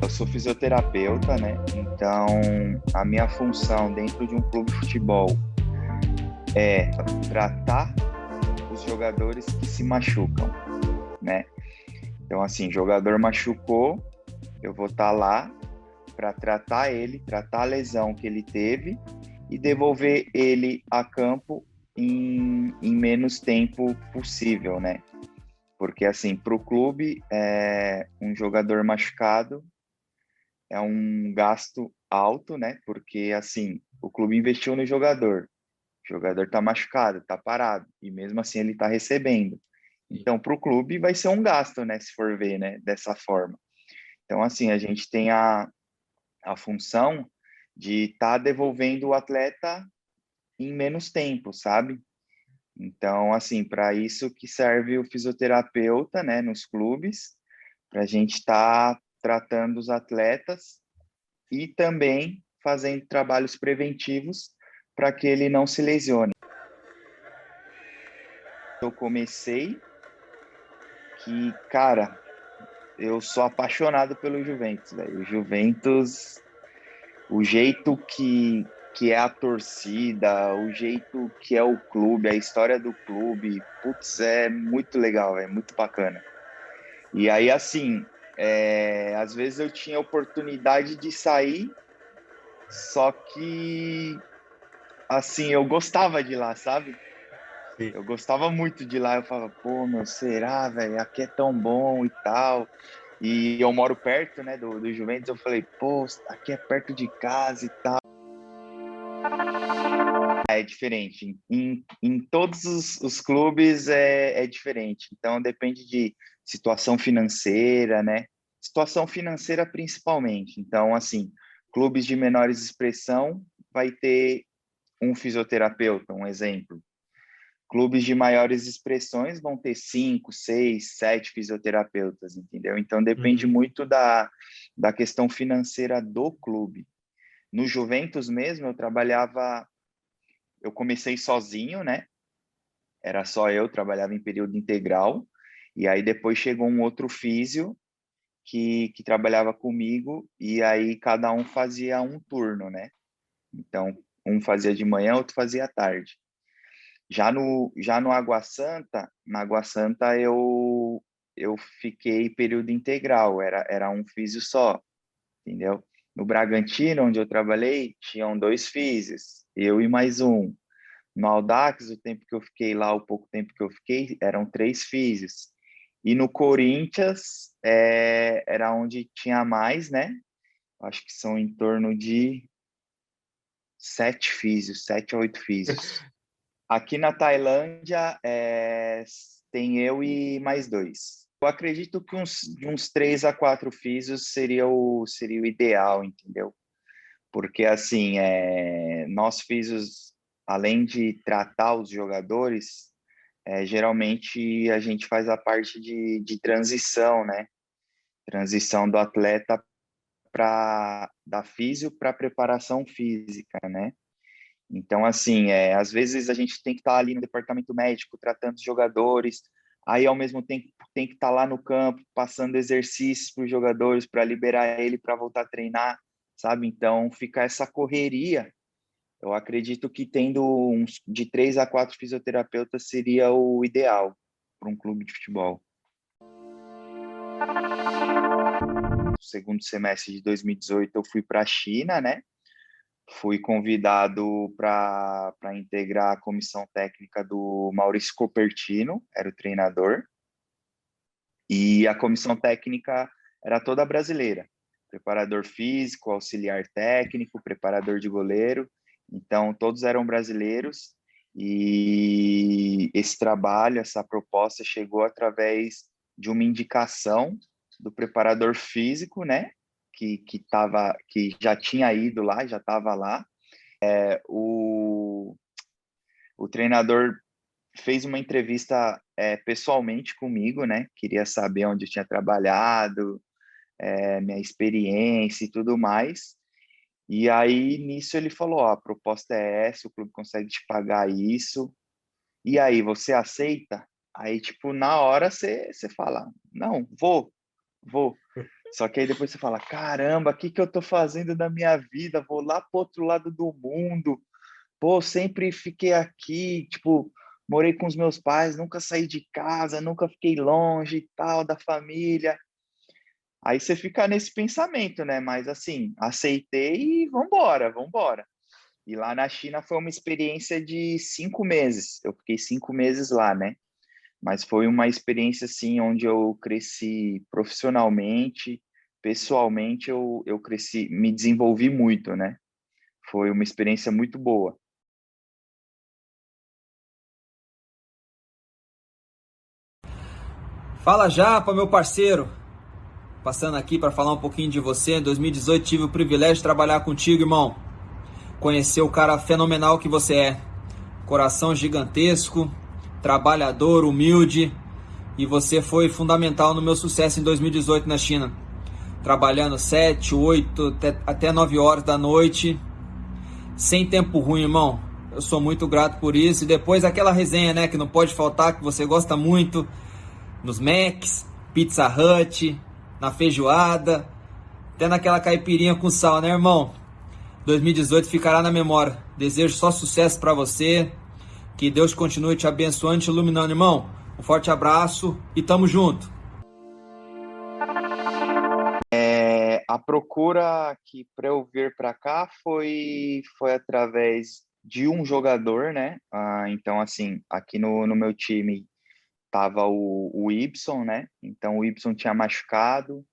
Eu sou fisioterapeuta, né? Então, a minha função dentro de um clube de futebol é tratar os jogadores que se machucam, né? Então, assim, jogador machucou, eu vou estar lá para tratar ele, tratar a lesão que ele teve e devolver ele a campo em menos tempo possível, né? Porque, assim, para o clube, um jogador machucado é um gasto alto, né? Porque, assim, o clube investiu no jogador. O jogador está machucado, está parado, e mesmo assim ele está recebendo. Então, para o clube vai ser um gasto, né? Se for ver, né? Dessa forma. Então, assim, a gente tem a função de estar devolvendo o atleta em menos tempo, sabe? Então, assim, para isso que serve o fisioterapeuta, né? Nos clubes, para a gente estar tratando os atletas e também fazendo trabalhos preventivos para que ele não se lesione. Eu comecei que, cara, eu sou apaixonado pelo Juventus, velho. O Juventus, o jeito que é a torcida, o jeito que é o clube, a história do clube, putz, é muito legal, é muito bacana. E aí, assim, às vezes eu tinha oportunidade de sair, só que, assim, eu gostava de lá, sabe? Sim. Eu gostava muito de lá, eu falava, pô, meu, será, velho? Aqui é tão bom e tal. E eu moro perto, né, do Juventus, eu falei, pô, aqui é perto de casa e tal. É diferente. Em todos os clubes é diferente. Então depende de situação financeira, né? Situação financeira principalmente. Então, assim, clubes de menores expressão vai ter um fisioterapeuta, um exemplo. Clubes de maiores expressões vão ter 5, 6, 7 fisioterapeutas, entendeu? Então depende Uhum. muito da questão financeira do clube. No Juventus mesmo, eu comecei sozinho, né? Era só eu, trabalhava em período integral, e aí depois chegou um outro físio que trabalhava comigo, e aí cada um fazia um turno, né? Então, um fazia de manhã, outro fazia à tarde. Já no Água Santa, na Água Santa eu fiquei período integral, era um físio só, entendeu? No Bragantino, onde eu trabalhei, tinham dois físios, eu e mais um. No Audax, o tempo que eu fiquei lá, o pouco tempo que eu fiquei, eram três físios. E no Corinthians, era onde tinha mais, né? Acho que são em torno de sete físios, sete a oito físios. Aqui na Tailândia, tem eu e mais dois. Eu acredito que de uns três a quatro físios seria o ideal, entendeu? Porque, assim, nós físios, além de tratar os jogadores, geralmente a gente faz a parte de transição, né? Transição do atleta da físio para preparação física, né? Então, assim, às vezes a gente tem que estar ali no departamento médico tratando os jogadores, aí ao mesmo tempo tem que estar lá no campo passando exercícios para os jogadores para liberar ele para voltar a treinar, sabe? Então fica essa correria. Eu acredito que tendo uns de três a quatro fisioterapeutas seria o ideal para um clube de futebol. No segundo semestre de 2018 eu fui para a China, né? Fui convidado para integrar a comissão técnica do Maurício Copertino, era o treinador, e a comissão técnica era toda brasileira, preparador físico, auxiliar técnico, preparador de goleiro, então todos eram brasileiros, e esse trabalho, essa proposta chegou através de uma indicação do preparador físico, né? que já tinha ido lá, já estava lá. O, o treinador fez uma entrevista pessoalmente comigo, né? Queria saber onde eu tinha trabalhado, minha experiência e tudo mais. E aí, nisso, ele falou, ó, a proposta é essa, o clube consegue te pagar isso. E aí, você aceita? Aí, tipo, na hora você fala, não, vou. Só que aí depois você fala, caramba, o que que eu tô fazendo da minha vida? Vou lá pro outro lado do mundo. Pô, sempre fiquei aqui, tipo, morei com os meus pais, nunca saí de casa, nunca fiquei longe e tal da família. Aí você fica nesse pensamento, né? Mas assim, aceitei e vambora. E lá na China foi uma experiência de 5 meses. Eu fiquei 5 meses lá, né? Mas foi uma experiência, assim, onde eu cresci profissionalmente, pessoalmente, eu cresci, me desenvolvi muito, né? Foi uma experiência muito boa. Fala Japa, meu parceiro. Passando aqui para falar um pouquinho de você. Em 2018 tive o privilégio de trabalhar contigo, irmão. Conhecer o cara fenomenal que você é. Coração gigantesco, trabalhador, humilde. E você foi fundamental no meu sucesso em 2018 na China. Trabalhando 7, 8, até 9 horas da noite. Sem tempo ruim, irmão. Eu sou muito grato por isso. E depois aquela resenha, né, que não pode faltar, que você gosta muito. Nos Macs, Pizza Hut, na feijoada, até naquela caipirinha com sal, né, irmão? 2018 ficará na memória. Desejo só sucesso pra você. Que Deus continue te abençoando e te iluminando, irmão. Um forte abraço e tamo junto. A procura que para eu vir para cá foi através de um jogador, né? Então, assim, aqui no meu time tava o Ibson, né? Então, o Ibson tinha machucado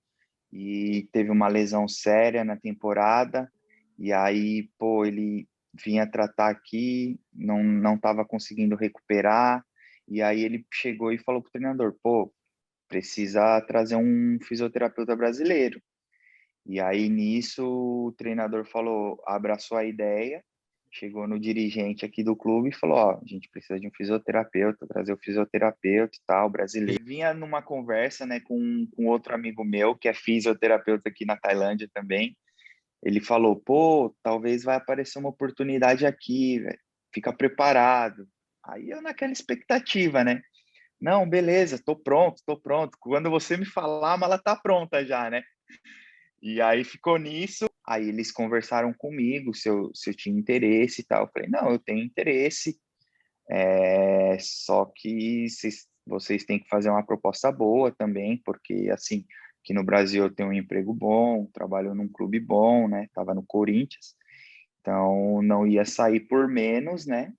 e teve uma lesão séria na temporada. E aí, pô, ele vinha tratar aqui, não estava conseguindo recuperar. E aí ele chegou e falou pro treinador, pô, precisa trazer um fisioterapeuta brasileiro. E aí nisso o treinador falou, abraçou a ideia, chegou no dirigente aqui do clube e falou, ó, a gente precisa de um fisioterapeuta, trazer o fisioterapeuta e tal, brasileiro. Vinha numa conversa, né, com outro amigo meu, que é fisioterapeuta aqui na Tailândia também. Ele falou, pô, talvez vai aparecer uma oportunidade aqui, velho. Fica preparado. Aí eu naquela expectativa, né? Não, beleza, tô pronto, tô pronto. Quando você me falar, a mala tá pronta já, né? E aí ficou nisso. Aí eles conversaram comigo se eu tinha interesse e tal. Eu falei, não, eu tenho interesse, só que vocês têm que fazer uma proposta boa também, porque assim, aqui no Brasil eu tenho um emprego bom, trabalho num clube bom, né? Tava no Corinthians, então não ia sair por menos, né?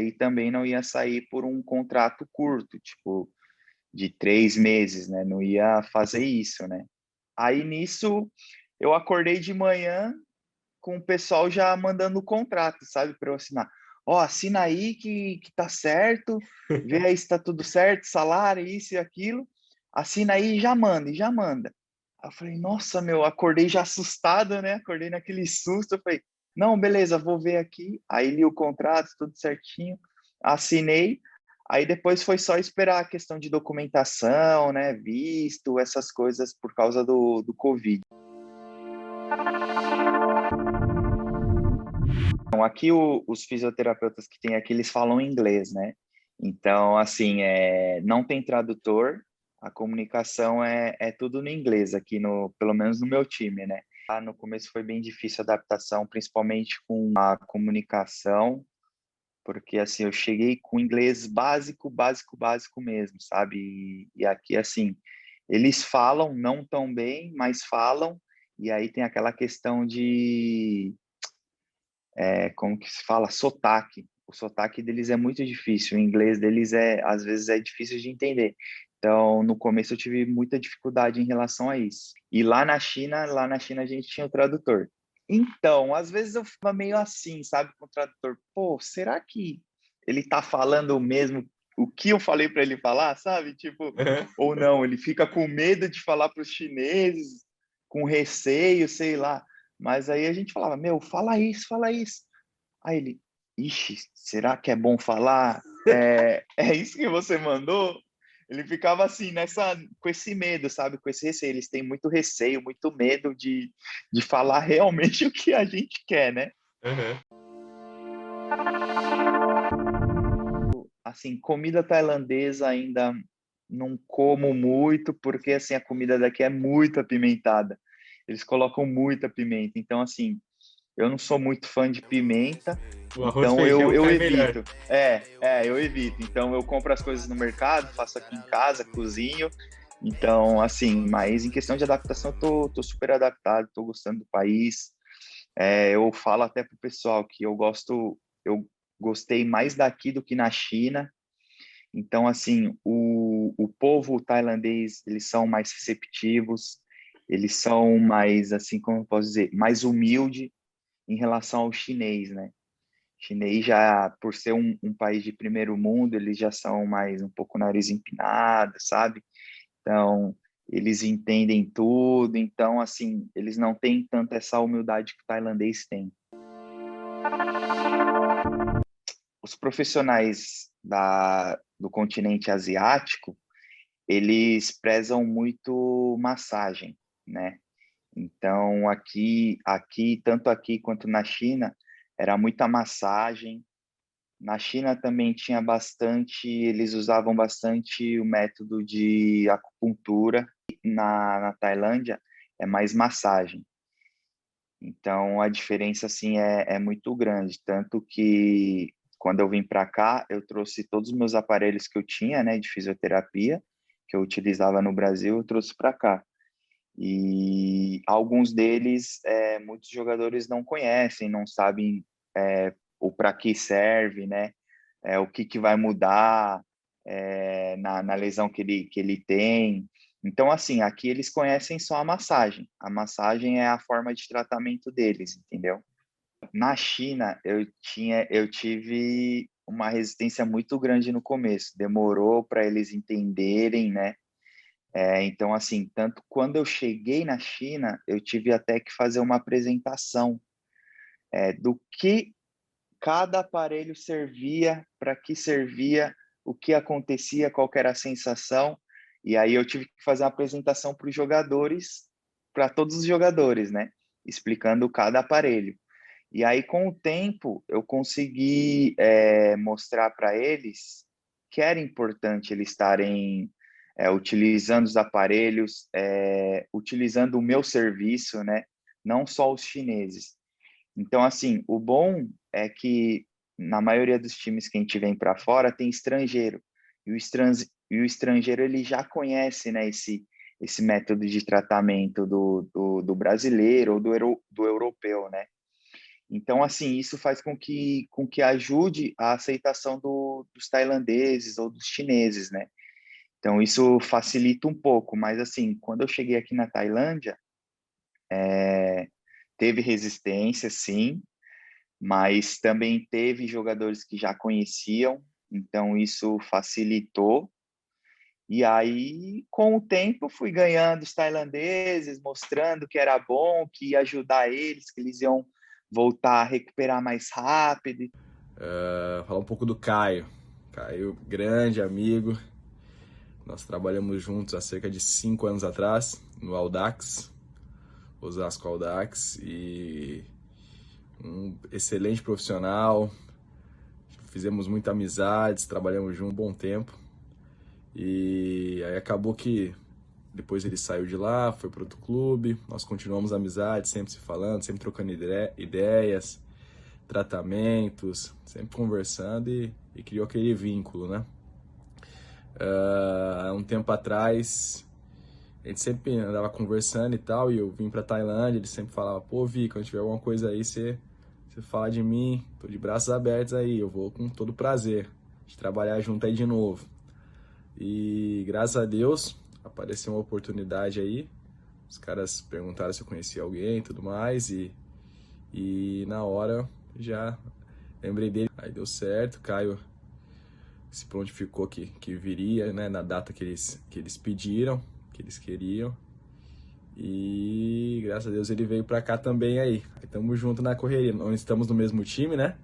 E também não ia sair por um contrato curto, tipo, de 3 meses, né? Não ia fazer isso, né? Aí nisso eu acordei de manhã com o pessoal já mandando o contrato, sabe, para eu assinar. Ó, assina aí que tá certo, vê aí se tá tudo certo, salário, isso e aquilo. Assina aí e já manda, e já manda. Aí eu falei, nossa, meu, acordei já assustado, né? Acordei naquele susto. Eu falei, não, beleza, vou ver aqui. Aí li o contrato, tudo certinho, assinei. Aí depois foi só esperar a questão de documentação, né? Visto, essas coisas por causa do Covid. Então, aqui os fisioterapeutas que tem aqui, eles falam inglês, né? Então, assim, não tem tradutor, a comunicação é tudo no inglês aqui, pelo menos no meu time, né? No começo foi bem difícil a adaptação, principalmente com a comunicação, porque, assim, eu cheguei com inglês básico, básico, básico mesmo, sabe? E aqui, assim, eles falam, não tão bem, mas falam, e aí tem aquela questão de como que se fala? Sotaque. O sotaque deles é muito difícil. O inglês deles às vezes é difícil de entender. Então, no começo eu tive muita dificuldade em relação a isso. E lá na China a gente tinha o tradutor. Então, às vezes eu ficava meio assim, sabe, com o tradutor. Pô, será que ele tá falando mesmo o que eu falei para ele falar, sabe? Tipo, ou não, ele fica com medo de falar para os chineses. com receio, sei lá. Mas aí a gente falava, meu, fala isso, fala isso. Aí ele, ixi, será que é bom falar? É isso que você mandou? Ele ficava assim, com esse medo, sabe? Com esse receio. Eles têm muito receio, muito medo de falar realmente o que a gente quer, né? Uhum. Assim, comida tailandesa ainda não como muito, porque assim, a comida daqui é muito apimentada. Eles colocam muita pimenta. Então, assim, eu não sou muito fã de pimenta, O arroz e então feijão eu cai melhor. evito. Eu evito. Então eu compro as coisas no mercado, faço aqui em casa, cozinho. Então, assim, mas em questão de adaptação, tô super adaptado, tô gostando do país. Eu falo até pro pessoal que eu gostei mais daqui do que na China. Então, assim, o povo tailandês, eles são mais receptivos, eles são mais, assim, como eu posso dizer, mais humilde em relação ao chinês, né? Chinês já, por ser um país de primeiro mundo, eles já são mais um pouco nariz empinado, sabe? Então, eles entendem tudo. Então, assim, eles não têm tanto essa humildade que o tailandês tem. Os profissionais do continente asiático, eles prezam muito massagem, né? Então, tanto aqui quanto na China, era muita massagem. Na China também tinha bastante, eles usavam bastante o método de acupuntura. Na Tailândia é mais massagem. Então a diferença assim é muito grande, tanto que quando eu vim para cá, eu trouxe todos os meus aparelhos que eu tinha, né, de fisioterapia, que eu utilizava no Brasil, eu trouxe para cá. E alguns deles, muitos jogadores não conhecem, não sabem o para que serve, né? O que vai mudar na lesão que ele tem. Então, assim, aqui eles conhecem só a massagem. A massagem é a forma de tratamento deles, entendeu? Na China, eu tive uma resistência muito grande no começo. Demorou para eles entenderem, né? Então, assim, tanto quando eu cheguei na China, eu tive até que fazer uma apresentação do que cada aparelho servia, para que servia, o que acontecia, qual que era a sensação. E aí eu tive que fazer uma apresentação para os jogadores, para todos os jogadores, né? Explicando cada aparelho. E aí, com o tempo, eu consegui mostrar para eles que era importante eles estarem utilizando os aparelhos, utilizando o meu serviço, né? Não só os chineses. Então, assim, o bom é que na maioria dos times que a gente vem para fora tem estrangeiro. E o estrangeiro ele já conhece, né, esse método de tratamento do brasileiro ou do europeu, né? Então, assim, isso faz com que ajude a aceitação dos tailandeses ou dos chineses, né? Então, isso facilita um pouco. Mas, assim, quando eu cheguei aqui na Tailândia, teve resistência, sim, mas também teve jogadores que já conheciam, então isso facilitou. E aí, com o tempo, fui ganhando os tailandeses, mostrando que era bom, que ia ajudar eles, que eles iam voltar a recuperar mais rápido. Falar um pouco do Caio. Caio, grande amigo. Nós trabalhamos juntos há cerca de 5 anos atrás, no Audax, Osasco Audax, e um excelente profissional. Fizemos muitas amizades, trabalhamos juntos um bom tempo. E aí acabou que depois ele saiu de lá, foi para outro clube. Nós continuamos a amizade, sempre se falando, sempre trocando ideias, tratamentos, sempre conversando e criou aquele vínculo, né? Há um tempo atrás, a gente sempre andava conversando e tal, e eu vim pra Tailândia, ele sempre falava, pô, Vi, quando tiver alguma coisa aí, você fala de mim, tô de braços abertos aí, eu vou com todo prazer de trabalhar junto aí de novo. E graças a Deus, apareceu uma oportunidade aí, os caras perguntaram se eu conhecia alguém e tudo mais, e na hora já lembrei dele, aí deu certo, Caio se prontificou que viria, né, na data que eles pediram, que eles queriam. E graças a Deus ele veio pra cá também aí. Aí estamos juntos na correria. Não estamos no mesmo time, né?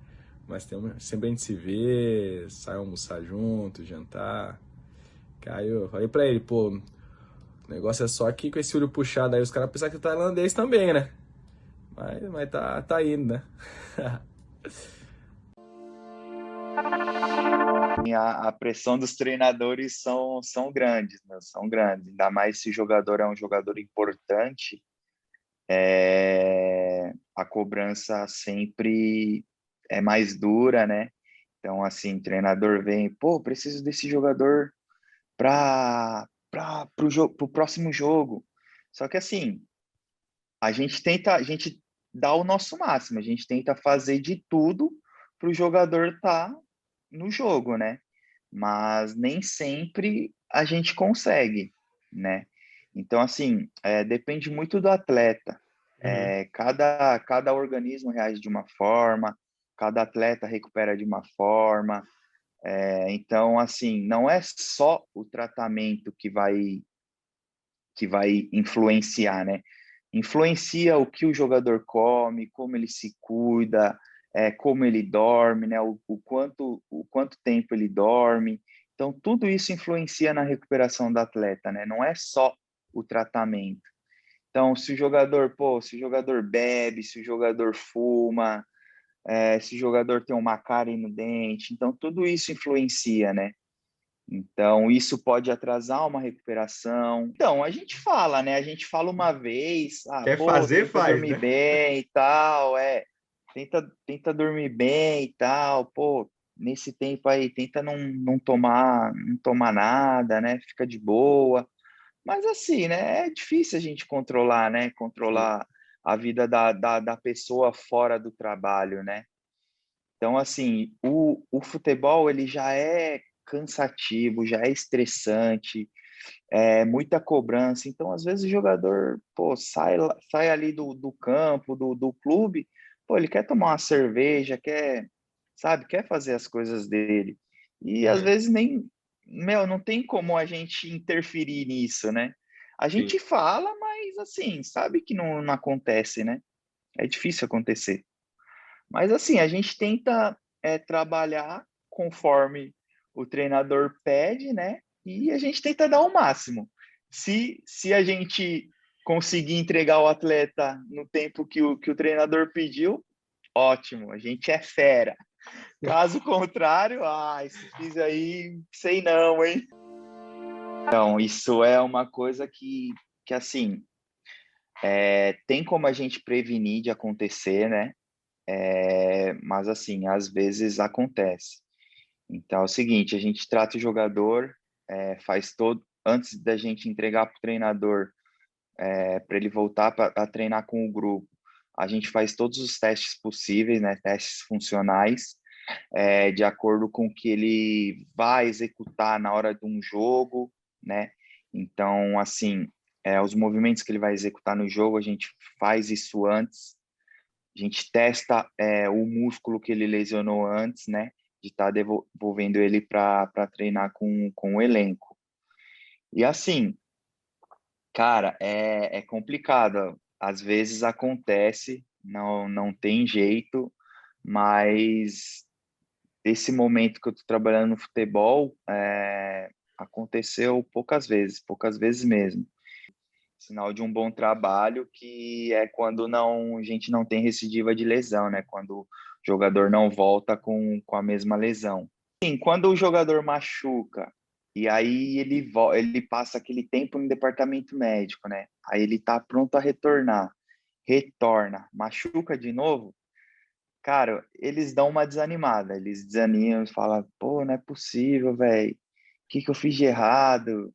Mas sempre a gente se vê, sai almoçar junto, jantar. Caio, eu falei pra ele, pô, o negócio é só aqui com esse olho puxado aí, os caras pensam que é tailandês também, né? Mas tá indo, né? E a pressão dos treinadores são grandes, né? São grandes. Ainda mais se o jogador é um jogador importante, a cobrança sempre é mais dura, né? Então, assim, o treinador vem, pô, preciso desse jogador para o próximo jogo. Só que, assim, a gente dá o nosso máximo, a gente tenta fazer de tudo para o jogador estar no jogo, né? Mas nem sempre a gente consegue, né? Então, assim, depende muito do atleta. Uhum. Cada organismo reage de uma forma, cada atleta recupera de uma forma. Então, assim, não é só o tratamento que vai influenciar, né? Influencia o que o jogador come, como ele se cuida, como ele dorme, né? O quanto tempo ele dorme. Então, tudo isso influencia na recuperação do atleta, né? Não é só o tratamento. Então, se o jogador bebe, se o jogador fuma, se o jogador tem uma cárie no dente, então tudo isso influencia, né? Então, isso pode atrasar uma recuperação. Então, a gente fala, né? A gente fala uma vez, Quer pô, fazer, tenta faz, dormir né? bem e tal, tenta dormir bem e tal, pô, nesse tempo aí, tenta não tomar nada, né? Fica de boa. Mas assim, né? É difícil a gente controlar, né? Sim, Controlar a vida da pessoa fora do trabalho, né? Então, assim, o futebol, ele já é cansativo, já é estressante, é muita cobrança. Então, às vezes, o jogador, pô, sai ali do campo, do clube, pô, ele quer tomar uma cerveja, sabe, quer fazer as coisas dele. E, às uhum, vezes, não tem como a gente interferir nisso, né? A sim. gente fala, mas, assim, sabe que não acontece, né? É difícil acontecer. Mas assim, a gente tenta trabalhar conforme o treinador pede, né? E a gente tenta dar o máximo. Se a gente conseguir entregar o atleta no tempo que o treinador pediu, ótimo, a gente é fera. Caso contrário, esse fiz aí, sei não, hein? Então, isso é uma coisa que assim, tem como a gente prevenir de acontecer, né? Mas assim, às vezes acontece. Então é o seguinte, a gente trata o jogador, faz todo, antes da gente entregar para o treinador, para ele voltar a treinar com o grupo, a gente faz todos os testes possíveis, né, testes funcionais, de acordo com o que ele vai executar na hora de um jogo, né? Então, assim, os movimentos que ele vai executar no jogo, a gente faz isso antes, a gente testa o músculo que ele lesionou antes, né? De estar devolvendo ele para treinar com o elenco. E assim, cara, é complicado. Às vezes acontece, não tem jeito, mas esse momento que eu estou trabalhando no futebol aconteceu poucas vezes mesmo. Sinal de um bom trabalho, que é quando a gente não tem recidiva de lesão, né? Quando o jogador não volta com a mesma lesão. Sim, quando o jogador machuca e aí ele passa aquele tempo no departamento médico, né? Aí ele tá pronto a retornar, retorna, machuca de novo, cara, eles dão uma desanimada, eles desanimam, falam, pô, não é possível, velho, o que eu fiz de errado?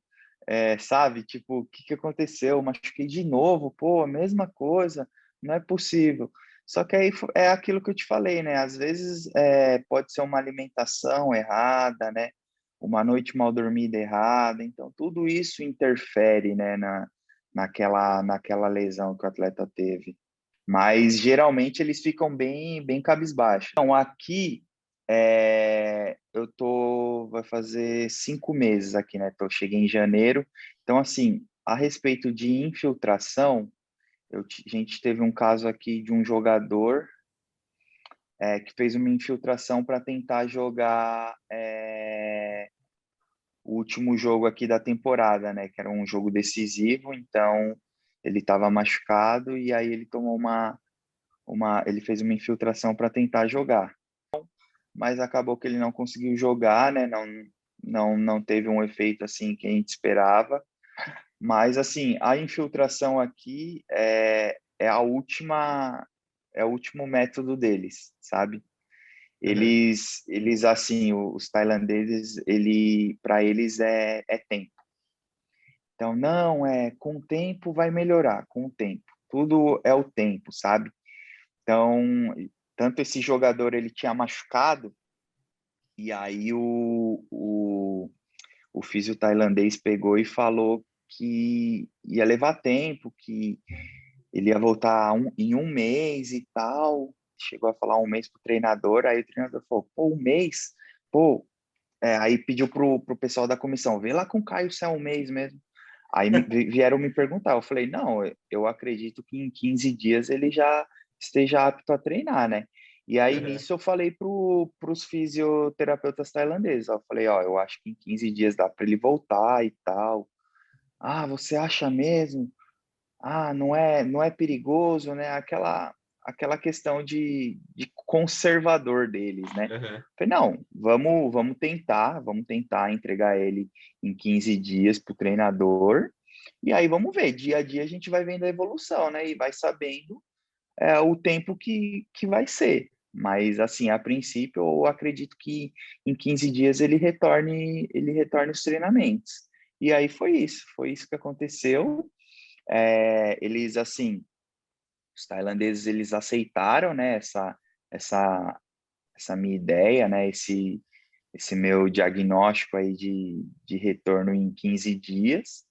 Sabe? Tipo, o que aconteceu? Eu machuquei de novo, pô, a mesma coisa, não é possível. Só que aí é aquilo que eu te falei, né? Às vezes pode ser uma alimentação errada, né? Uma noite mal dormida errada, então tudo isso interfere, né, naquela lesão que o atleta teve. Mas geralmente eles ficam bem cabisbaixos. Então, aqui vai fazer 5 meses aqui, né? Cheguei em janeiro. Então, assim, a respeito de infiltração, a gente teve um caso aqui de um jogador que fez uma infiltração para tentar jogar o último jogo aqui da temporada, né? Que era um jogo decisivo, então ele estava machucado e aí ele tomou ele fez uma infiltração para tentar jogar, mas acabou que ele não conseguiu jogar, né? Não teve um efeito assim que a gente esperava. Mas assim, a infiltração aqui é a última, é o último método deles, sabe? Uhum. Eles assim, os tailandeses, para eles é tempo. Então, não, com o tempo vai melhorar, com o tempo. Tudo é o tempo, sabe? Então, tanto esse jogador ele tinha machucado, e aí o físio tailandês pegou e falou que ia levar tempo, que ele ia voltar em um mês e tal. Chegou a falar um mês pro treinador, aí o treinador falou, pô, um mês? Pô, aí pediu pro pessoal da comissão, vê lá com o Caio se é um mês mesmo. Aí vieram me perguntar, eu falei, não, eu acredito que em 15 dias ele já esteja apto a treinar, né? E aí Uhum. nisso eu falei pros fisioterapeutas tailandeses, eu falei, ó, eu acho que em 15 dias dá para ele voltar e tal. Ah, você acha mesmo? Ah, não é perigoso, né? Aquela questão de conservador deles, né? Uhum. Falei, não, vamos tentar entregar ele em 15 dias para o treinador, e aí vamos ver, dia a dia a gente vai vendo a evolução, né? E vai sabendo o tempo que vai ser. Mas, assim, a princípio, eu acredito que em 15 dias ele retorne os treinamentos. E aí foi isso que aconteceu. Eles, assim, os tailandeses, eles aceitaram, né, essa, essa minha ideia, né, esse meu diagnóstico aí de retorno em 15 dias,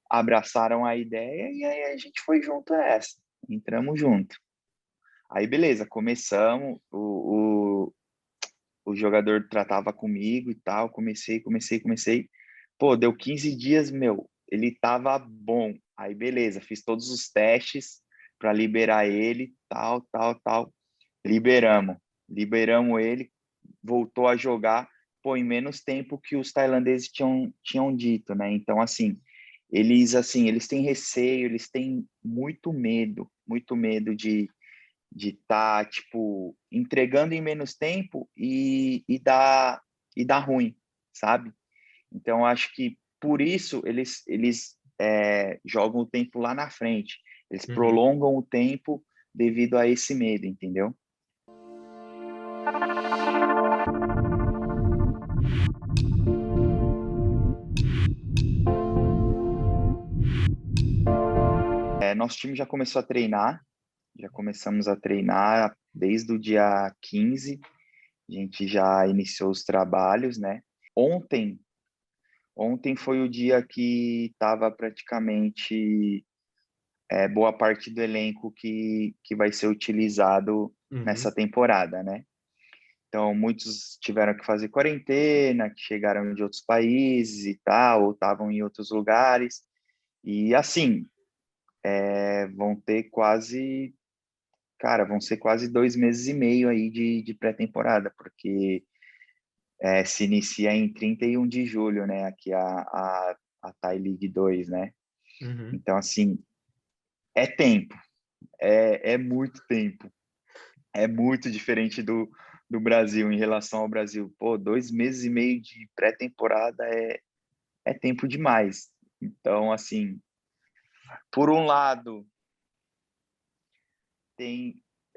abraçaram a ideia e aí a gente foi junto a essa, entramos junto. Aí, beleza, começamos, o jogador tratava comigo e tal, comecei. Pô, deu 15 dias, meu, ele tava bom. Aí, beleza, fiz todos os testes para liberar ele, tal. Liberamos ele, voltou a jogar, pô, em menos tempo que os tailandeses tinham dito, né? Então, assim, eles têm receio, eles têm muito medo de estar, tipo, entregando em menos tempo e dar ruim, sabe? Então, acho que por isso eles jogam o tempo lá na frente. Eles Uhum. prolongam o tempo devido a esse medo, entendeu? Nosso time já começamos a treinar desde o dia 15, a gente já iniciou os trabalhos, né? Ontem, ontem foi o dia que estava praticamente boa parte do elenco que vai ser utilizado Uhum. nessa temporada, né? Então, muitos tiveram que fazer quarentena, que chegaram de outros países e tal, ou estavam em outros lugares. E, assim, vão ser quase 2 meses e meio aí de pré-temporada, porque se inicia em 31 de julho, né? Aqui a Thai League 2, né? Uhum. Então, assim, é tempo, é muito tempo. É muito diferente do Brasil em relação ao Brasil. Pô, 2 meses e meio de pré-temporada é tempo demais. Então, assim, por um lado,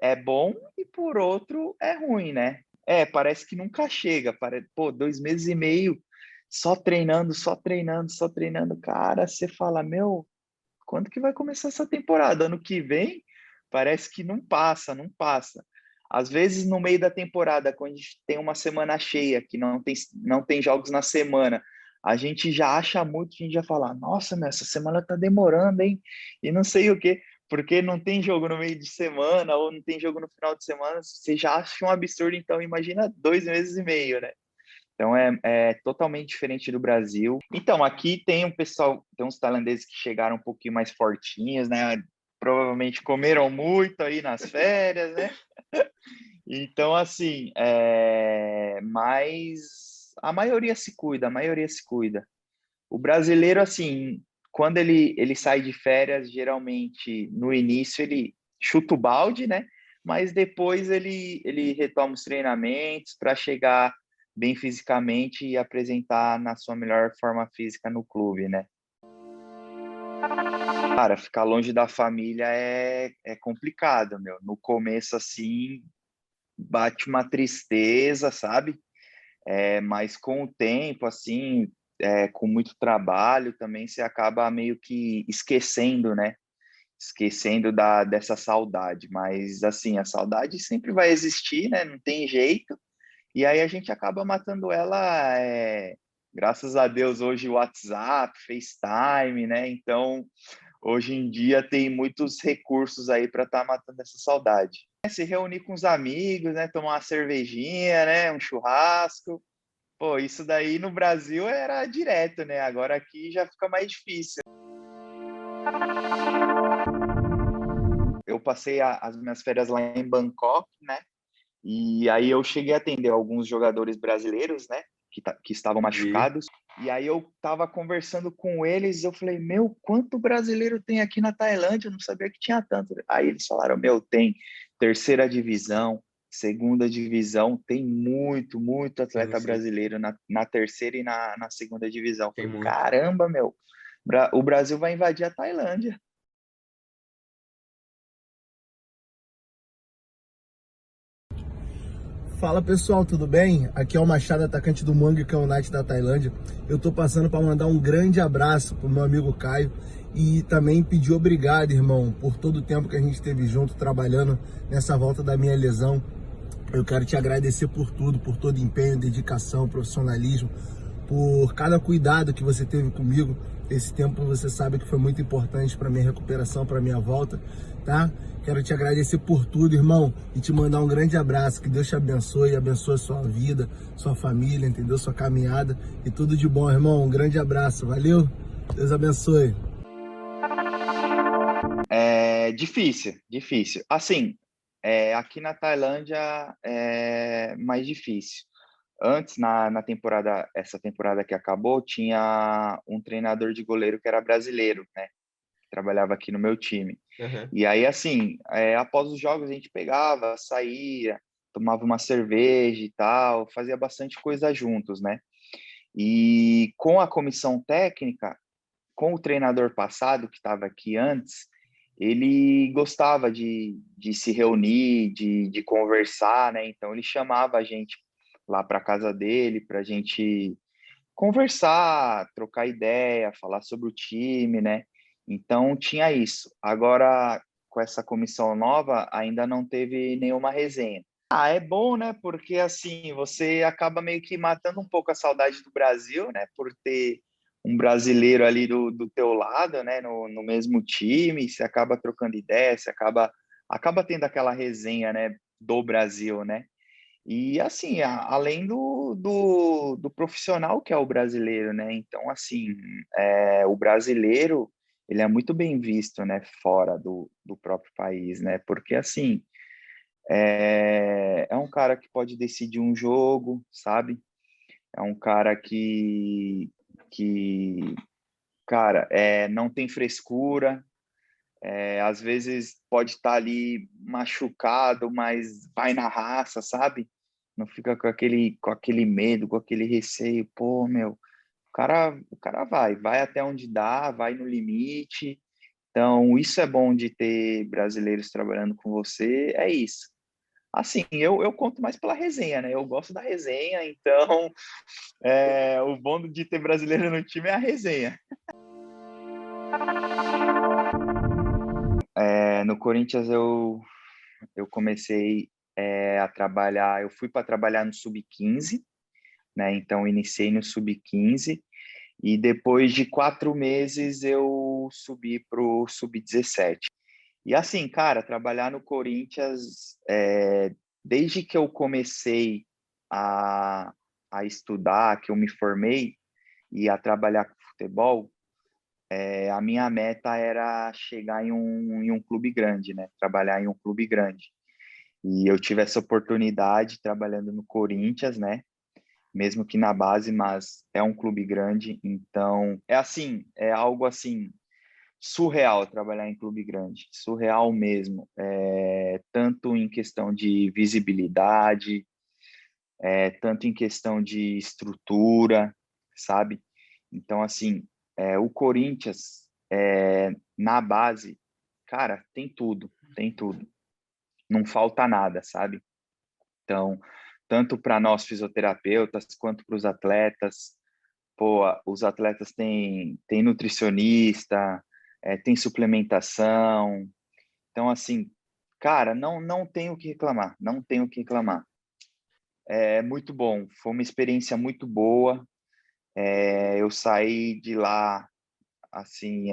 é bom e por outro é ruim, né? Parece que nunca chega. Pô, 2 meses e meio só treinando, só treinando, só treinando. Cara, você fala, meu, quando que vai começar essa temporada? Ano que vem? Parece que não passa, não passa. Às vezes, no meio da temporada, quando a gente tem uma semana cheia, que não tem jogos na semana, a gente já acha muito, a gente já fala, nossa, meu, essa semana tá demorando, hein? E não sei o quê, porque não tem jogo no meio de semana, ou não tem jogo no final de semana, você já acha um absurdo, então imagina 2 meses e meio, né? Então é totalmente diferente do Brasil. Então, aqui tem um pessoal, tem uns tailandeses que chegaram um pouquinho mais fortinhos, né? Provavelmente comeram muito aí nas férias, né? Então, assim, mas a maioria se cuida, a maioria se cuida. O brasileiro, assim, quando ele sai de férias, geralmente no início ele chuta o balde, né? Mas depois ele retoma os treinamentos para chegar bem fisicamente e apresentar na sua melhor forma física no clube, né? Cara, ficar longe da família é complicado, meu. No começo, assim, bate uma tristeza, sabe? Mas com o tempo, assim, com muito trabalho também, você acaba meio que esquecendo, né? Esquecendo dessa saudade. Mas, assim, a saudade sempre vai existir, né? Não tem jeito. E aí a gente acaba matando ela, graças a Deus, hoje WhatsApp, FaceTime, né? Então, hoje em dia tem muitos recursos aí para estar matando essa saudade. Se reunir com os amigos, né? Tomar uma cervejinha, né? Um churrasco. Pô, isso daí no Brasil era direto, né? Agora aqui já fica mais difícil. Eu passei as minhas férias lá em Bangkok, né? E aí eu cheguei a atender alguns jogadores brasileiros, né? Que estavam machucados. E aí eu tava conversando com eles, eu falei, meu, quanto brasileiro tem aqui na Tailândia? Eu não sabia que tinha tanto. Aí eles falaram, meu, tem terceira divisão, segunda divisão, tem muito, muito atleta brasileiro na terceira e na segunda divisão. Eu falei, caramba, meu, o Brasil vai invadir a Tailândia. Fala pessoal, tudo bem? Aqui é o Machado, atacante do Muangkan United da Tailândia. Eu tô passando para mandar um grande abraço pro meu amigo Caio e também pedir obrigado, irmão, por todo o tempo que a gente esteve junto trabalhando nessa volta da minha lesão. Eu quero te agradecer por tudo, por todo empenho, dedicação, profissionalismo, por cada cuidado que você teve comigo. Esse tempo você sabe que foi muito importante para minha recuperação, para minha volta, tá? Quero te agradecer por tudo, irmão, e te mandar um grande abraço. Que Deus te abençoe, abençoe a sua vida, sua família, entendeu? Sua caminhada e tudo de bom, irmão. Um grande abraço, valeu? Deus abençoe. É difícil, difícil. Assim, aqui na Tailândia é mais difícil. Antes, na temporada, essa temporada que acabou, tinha um treinador de goleiro que era brasileiro, né? Que trabalhava aqui no meu time. E aí, assim, após os jogos a gente pegava, saía, tomava uma cerveja e tal, fazia bastante coisa juntos, né? E com a comissão técnica, com o treinador passado que estava aqui antes, ele gostava de se reunir, de conversar, né? Então ele chamava a gente lá para casa dele para a gente conversar, trocar ideia, falar sobre o time, né? Então tinha isso. Agora com essa comissão nova ainda não teve nenhuma resenha. Ah, é bom, né? Porque assim você acaba meio que matando um pouco a saudade do Brasil, né? Por ter um brasileiro ali do teu lado, né? No mesmo time, você acaba trocando ideia, você acaba tendo aquela resenha, né? Do Brasil, né? E assim, além do profissional que é o brasileiro, né? Então, assim, o brasileiro ele é muito bem visto, né? Fora do próprio país, né? Porque assim é um cara que pode decidir um jogo, sabe? É um cara que cara, não tem frescura. Às vezes pode estar ali machucado, mas vai na raça, sabe? Não fica com aquele medo, com aquele receio. Pô, meu, o cara vai até onde dá, vai no limite. Então, isso é bom de ter brasileiros trabalhando com você, é isso. Assim, eu conto mais pela resenha, né? Eu gosto da resenha, então o bom de ter brasileiro no time é a resenha. No Corinthians eu comecei a trabalhar, eu fui para trabalhar no Sub-15, né? Então iniciei no Sub-15 e depois de 4 meses eu subi para o Sub-17. E assim, cara, trabalhar no Corinthians, desde que eu comecei a a estudar, que eu me formei e a trabalhar com futebol, a minha meta era chegar em um clube grande, né? Trabalhar em um clube grande. E eu tive essa oportunidade trabalhando no Corinthians, né? Mesmo que na base, mas é um clube grande, então é assim, é algo assim surreal trabalhar em clube grande, surreal mesmo, tanto em questão de visibilidade, tanto em questão de estrutura, sabe? Então, assim, o Corinthians, na base, cara, tem tudo, não falta nada, sabe? Então, tanto para nós fisioterapeutas quanto para os atletas, pô, os atletas têm nutricionista, tem suplementação. Então, assim, cara, não tenho o que reclamar, não tenho o que reclamar. É muito bom, foi uma experiência muito boa. Eu saí de lá, assim,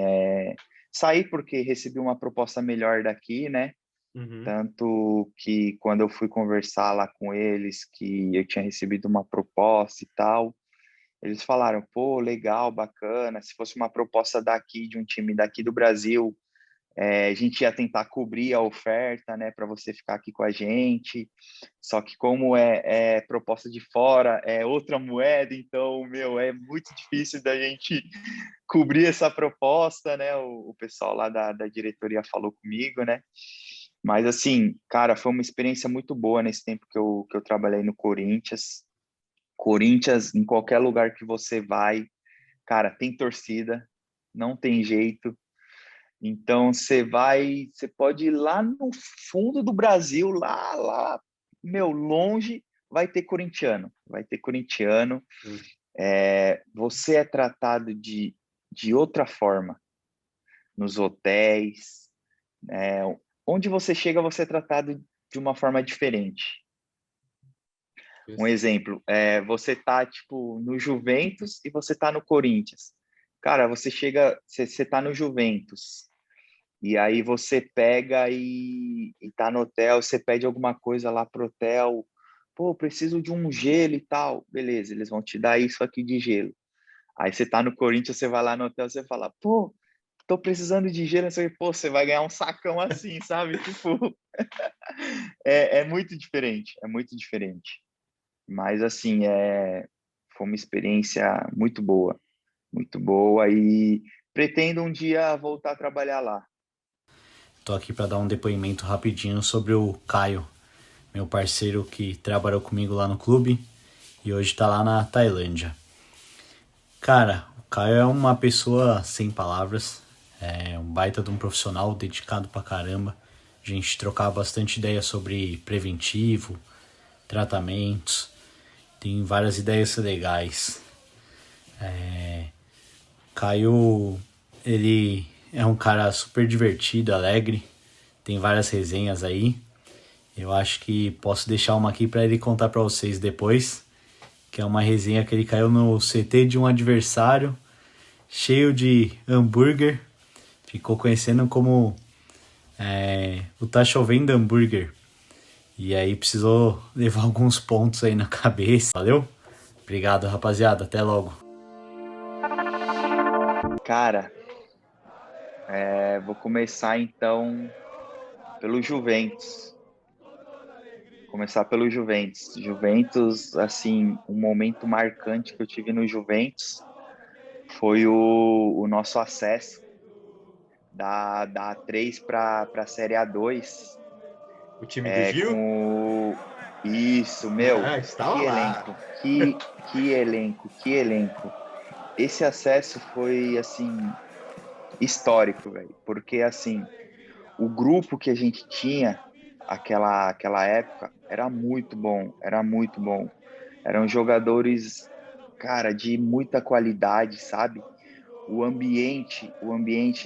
saí porque recebi uma proposta melhor daqui, né? Uhum. Tanto que quando eu fui conversar lá com eles, que eu tinha recebido uma proposta e tal, eles falaram, pô, legal, bacana, se fosse uma proposta daqui, de um time daqui do Brasil, a gente ia tentar cobrir a oferta, né, para você ficar aqui com a gente, só que como é proposta de fora, é outra moeda, então, meu, é muito difícil da gente cobrir essa proposta, né, o pessoal lá da diretoria falou comigo, né, mas assim, cara, foi uma experiência muito boa nesse tempo que eu trabalhei no Corinthians. Corinthians, em qualquer lugar que você vai, cara, tem torcida, não tem jeito. Então você pode ir lá no fundo do Brasil, lá, meu, longe, vai ter corintiano, vai ter corintiano. Você é tratado de outra forma nos hotéis, é, onde você chega, você é tratado de uma forma diferente. Um exemplo, você tá, tipo, no Juventus e você tá no Corinthians. Cara, você tá no Juventus, e aí você pega e tá no hotel, você pede alguma coisa lá pro hotel, pô, preciso de um gelo e tal. Beleza, eles vão te dar isso aqui de gelo. Aí você tá no Corinthians, você vai lá no hotel, você fala, pô, tô precisando de gelo, você, pô, você vai ganhar um sacão assim, sabe? Tipo, é muito diferente, é muito diferente. Mas, assim, foi uma experiência muito boa e pretendo um dia voltar a trabalhar lá. Tô aqui para dar um depoimento rapidinho sobre o Caio, meu parceiro que trabalhou comigo lá no clube e hoje tá lá na Tailândia. Cara, o Caio é uma pessoa sem palavras, é um baita de um profissional dedicado pra caramba. A gente trocava bastante ideia sobre preventivo, tratamentos, tem várias ideias legais. Caio, ele é um cara super divertido, alegre, tem várias resenhas aí. Eu acho que posso deixar uma aqui para ele contar para vocês depois, que é uma resenha que ele caiu no CT de um adversário, cheio de hambúrguer, ficou conhecendo como o Tá Chovendo Hambúrguer. E aí precisou levar alguns pontos aí na cabeça. Valeu? Obrigado, rapaziada. Até logo. Cara, vou começar então pelo Juventus. Começar pelo Juventus. Juventus, assim, um momento marcante que eu tive no Juventus foi o nosso acesso da A3 para a Série A2. O time do Gil? Isso, meu, Estava que lá. elenco, que elenco, que elenco. Esse acesso foi, assim, histórico, velho, porque, assim, o grupo que a gente tinha aquela época era muito bom, era muito bom. Eram jogadores, cara, de muita qualidade, sabe? O ambiente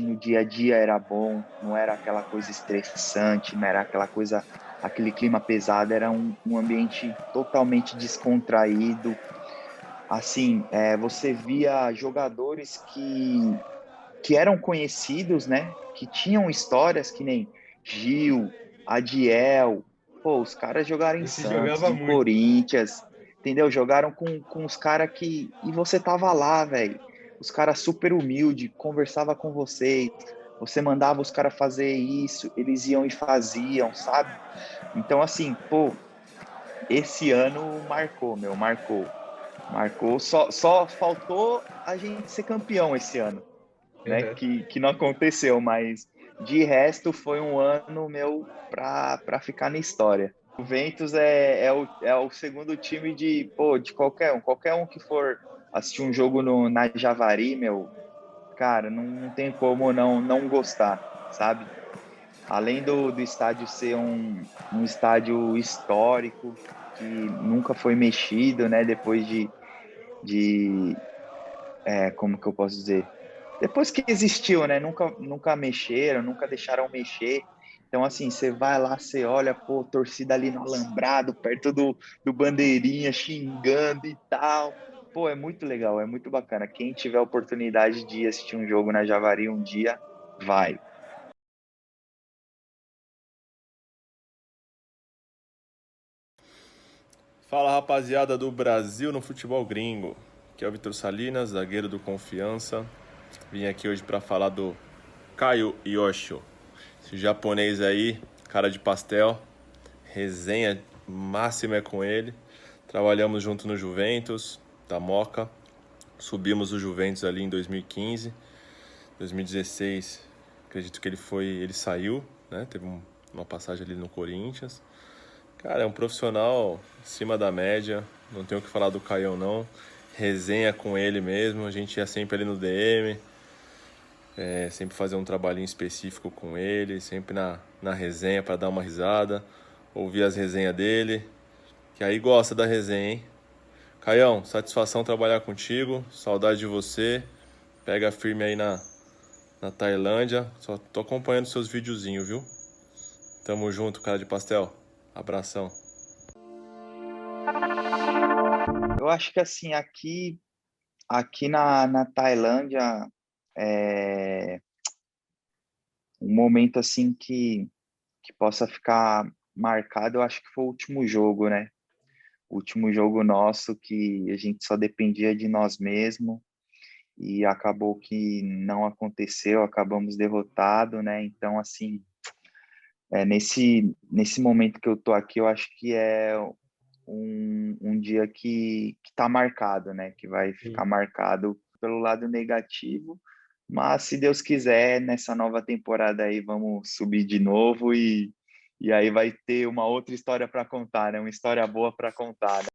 no dia a dia era bom, não era aquela coisa estressante, não era aquela coisa, aquele clima pesado, era um ambiente totalmente descontraído. Assim, você via jogadores que eram conhecidos, né? Que tinham histórias que nem Gil, Adiel, pô, os caras jogaram em Esse Santos, jogava em muito. Corinthians, entendeu? Jogaram com os caras que... E você tava lá, velho. Os caras super humildes, conversava com vocês, você mandava os caras fazer isso, eles iam e faziam, sabe? Então, assim, pô, esse ano marcou, meu, marcou. Marcou, só faltou a gente ser campeão esse ano, né? Uhum. Que não aconteceu, mas de resto foi um ano meu para ficar na história. O Juventus é o segundo time de, pô, de qualquer um que for assistir um jogo na Javari, meu, cara, não tem como não gostar, sabe? Além do estádio ser um estádio histórico, que nunca foi mexido, né? Depois como que eu posso dizer? Depois que existiu, né? Nunca mexeram, nunca deixaram mexer. Então, assim, você vai lá, você olha, pô, torcida ali no alambrado, perto do bandeirinha, xingando e tal. Pô, é muito legal, é muito bacana. Quem tiver a oportunidade de assistir um jogo na Javari um dia, vai. Fala, rapaziada do Brasil no futebol gringo. Aqui é o Vitor Salinas, zagueiro do Confiança. Vim aqui hoje para falar do Caio Yoshio. Esse japonês aí, cara de pastel, resenha máxima é com ele. Trabalhamos junto no Juventus, da Moca. Subimos o Juventus ali em 2015. 2016, acredito que ele saiu, né? Teve uma passagem ali no Corinthians. Cara, é um profissional acima da média, não tenho o que falar do Caião não. Resenha com ele mesmo, a gente ia sempre ali no DM, sempre fazer um trabalhinho específico com ele, sempre na resenha para dar uma risada, ouvir as resenhas dele, que aí gosta da resenha, hein? Caião, satisfação trabalhar contigo, saudade de você, pega firme aí na Tailândia, só tô acompanhando seus videozinhos, viu? Tamo junto, cara de pastel, abração. Eu acho que assim, aqui na Tailândia, é, um momento assim que possa ficar marcado, eu acho que foi o último jogo, né? O último jogo nosso que a gente só dependia de nós mesmos e acabou que não aconteceu, acabamos derrotado, né? Então, assim, nesse momento que eu tô aqui, eu acho que é um dia que tá marcado, né? Que vai ficar Sim. marcado pelo lado negativo, mas se Deus quiser, nessa nova temporada aí vamos subir de novo e aí vai ter uma outra história para contar, né? Uma história boa para contar, né?